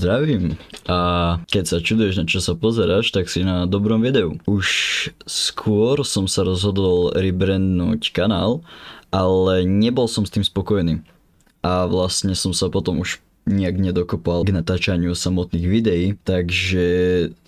Zdravím. A keď sa čuduješ, na čo sa pozeráš, tak si na dobrom videu. Už skôr som sa rozhodol rebrandnúť kanál, ale nebol som s tým spokojný. A vlastne som sa potom už nejak nedokopal k natáčaniu samotných videí, takže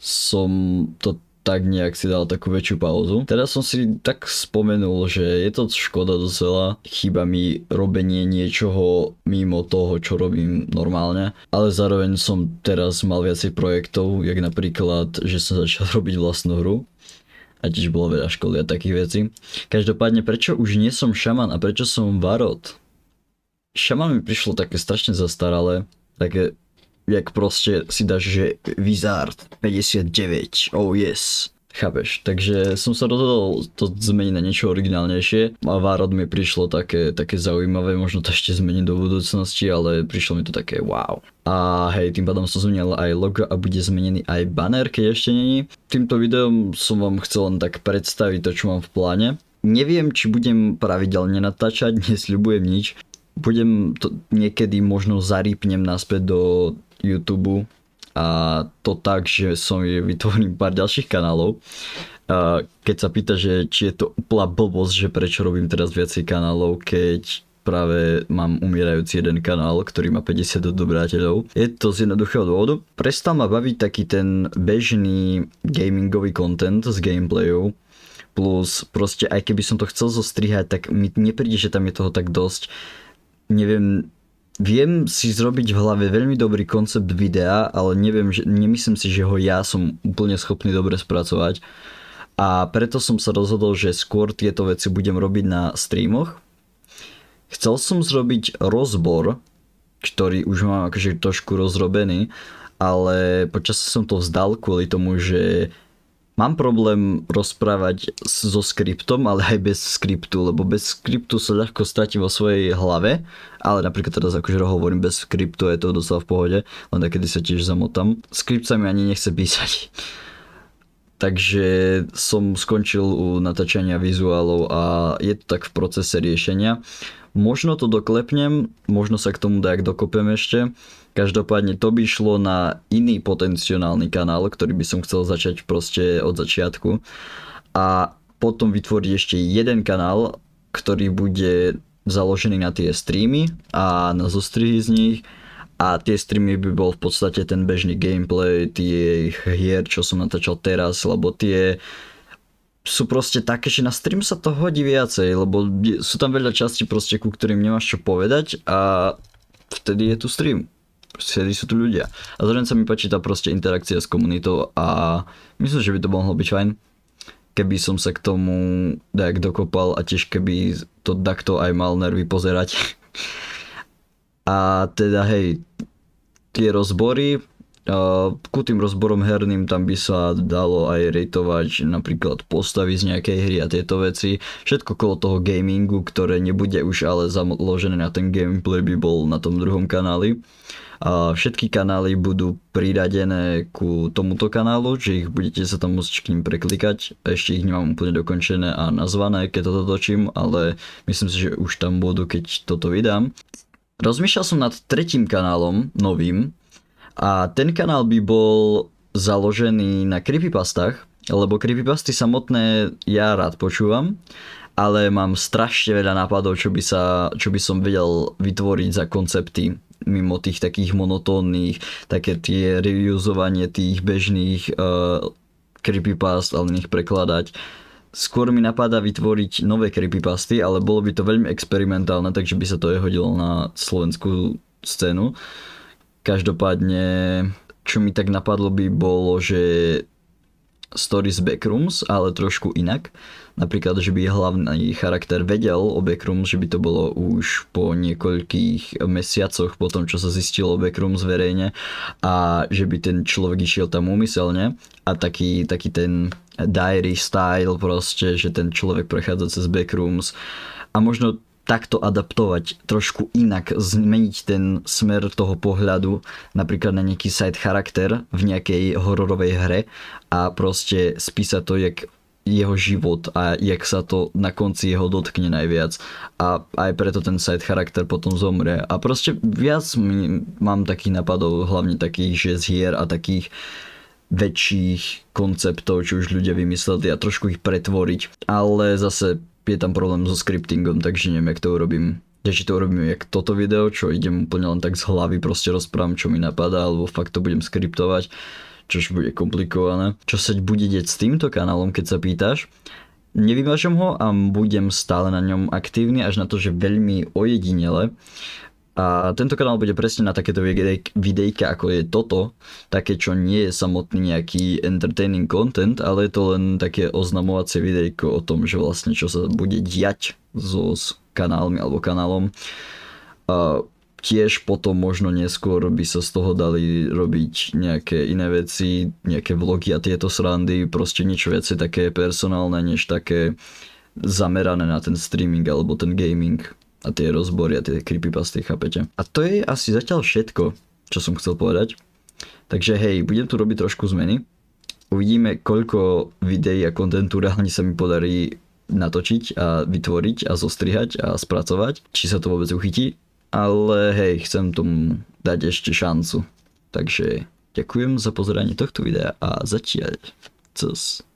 som to tak nejak si dal takú väčšiu pauzu. Teraz som si tak spomenul, že je to škoda dosť, chýba mi robenie niečoho mimo toho, čo robím normálne, ale zároveň som teraz mal viacej projektov, jak napríklad, že som začal robiť vlastnú hru a tiež bolo veľa školy a takých vecí. Každopádne, prečo už nie som šaman a prečo som varot? Šaman mi prišlo také strašne zastaralé, také jak proste si dáš, že Wizard 59, oh yes, chápeš, takže som sa rozhodol to zmeniť na niečo originálnejšie a Varod mi prišlo také zaujímavé, možno to ešte zmeniť do budúcnosti, ale prišlo mi to také wow. A hej, tým pádom som zmenil aj logo a bude zmenený aj banner, keď ešte není. Týmto videom som vám chcel len tak predstaviť to, čo mám v pláne. Neviem, či budem pravidelne natáčať, nesľubujem nič. Budem to niekedy možno zarýpnem naspäť do YouTube a to tak, že som vytvorím pár ďalších kanálov. Keď sa pýta, že či je to úplná blbosť, že prečo robím teraz viacej kanálov, keď práve mám umierajúci jeden kanál, ktorý má 50 odobrateľov. Je to z jednoduchého dôvodu. Prestal ma baviť taký ten bežný gamingový content z gameplayov. Plus proste aj keby som to chcel zostrihať, tak mi nepríde, že tam je toho tak dosť. Neviem, viem si zrobiť v hlave veľmi dobrý koncept videa, ale nemyslím si, že ho ja som úplne schopný dobre spracovať. A preto som sa rozhodol, že skôr tieto veci budem robiť na streamoch. Chcel som zrobiť rozbor, ktorý už mám akože trošku rozrobený, ale počasie som to vzdal kvôli tomu, že mám problém rozprávať so skriptom, ale aj bez skriptu, lebo bez skriptu sa ľahko stratím vo svojej hlave, ale napríklad teraz akože hovorím bez skriptu, je to dosť v pohode, len takedy sa tiež zamotám. Skript sa mi ani nechce písať. Takže som skončil u natáčania vizuálov a je to tak v procese riešenia. Možno to doklepnem, možno sa k tomu dajak dokopem ešte. Každopádne to by šlo na iný potenciálny kanál, ktorý by som chcel začať proste od začiatku. A potom vytvoriť ešte jeden kanál, ktorý bude založený na tie streamy a na zostrihy z nich. A tie streamy by bol v podstate ten bežný gameplay tých hier, čo som natáčal teraz, lebo tie sú proste také, že na stream sa to hodí viacej, lebo sú tam veľa častí proste, ku ktorým nemáš čo povedať a vtedy je tu stream. Vtedy sú tu ľudia. A zároveň sa mi páči tá proste interakcia s komunitou a myslím, že by to mohlo byť fajn, keby som sa k tomu tak dokopal a tiež keby to takto aj mal nervy pozerať. A teda hej, tie rozbory, ku tým rozborom herným tam by sa dalo aj rateovať napríklad postavy z nejakej hry a tieto veci. Všetko okolo toho gamingu, ktoré nebude už ale založené na ten gameplay, by bol na tom druhom kanáli. A všetky kanály budú priradené ku tomuto kanálu, že ich budete sa tam môcť k ním preklikať. Ešte ich nemám úplne dokončené a nazvané, keď toto točím, ale myslím si, že už tam budú, keď toto vydám. Rozmýšľal som nad tretím kanálom, novým, a ten kanál by bol založený na creepypastách, lebo creepypasty samotné ja rád počúvam, ale mám strašne veľa nápadov, čo by som vedel vytvoriť za koncepty mimo tých takých monotónnych, také tie reusovanie tých bežných creepypast, ale nech prekladať. Skôr mi napadá vytvoriť nové creepypasty, ale bolo by to veľmi experimentálne, takže by sa to aj hodilo na slovenskú scénu. Každopádne, čo mi tak napadlo by bolo, že stories Backrooms, ale trošku inak. Napríklad, že by hlavný charakter vedel o Backrooms, že by to bolo už po niekoľkých mesiacoch po tom, čo sa zistilo o Backrooms verejne a že by ten človek išiel tam úmyselne a taký ten diary style proste, že ten človek prechádza cez Backrooms a možno takto adaptovať, trošku inak, zmeniť ten smer toho pohľadu, napríklad na nejaký side charakter v nejakej hororovej hre a proste spísať to jeho život a jak sa to na konci jeho dotkne najviac a aj preto ten side charakter potom zomrie a proste viac mám takých napadov, hlavne takých, že z hier a takých väčších konceptov, čo už ľudia vymysleli a trošku ich pretvoriť, ale zase je tam problém so scriptingom, takže neviem, jak to urobím. Či to urobím jak toto video, čo idem úplne len tak z hlavy, proste rozprávam, čo mi napadá, alebo fakt to budem skriptovať, čož bude komplikované. Čo sa bude deť s týmto kanálom, keď sa pýtaš? Nevymažem ho a budem stále na ňom aktívny, až na to, že veľmi ojedinele. A tento kanál bude presne na takéto videjka, ako je toto, také, čo nie je samotný nejaký entertaining content, ale je to len také oznamovacie videjko o tom, že vlastne čo sa bude diať so kanálmi alebo kanálom. A tiež potom možno neskôr by sa z toho dali robiť nejaké iné veci, nejaké vlogy a tieto srandy, proste niečo viacej také personálne, než také zamerané na ten streaming alebo ten gaming a tie rozbory a tie creepypasty, chápete? A to je asi zatiaľ všetko, čo som chcel povedať. Takže hej, budem tu robiť trošku zmeny. Uvidíme, koľko videí a kontentu reálne sa mi podarí natočiť a vytvoriť a zostrihať a spracovať, či sa to vôbec uchytí, ale hej, chcem tomu dať ešte šancu. Takže ďakujem za pozeranie tohto videa a zatiaľ. Cus.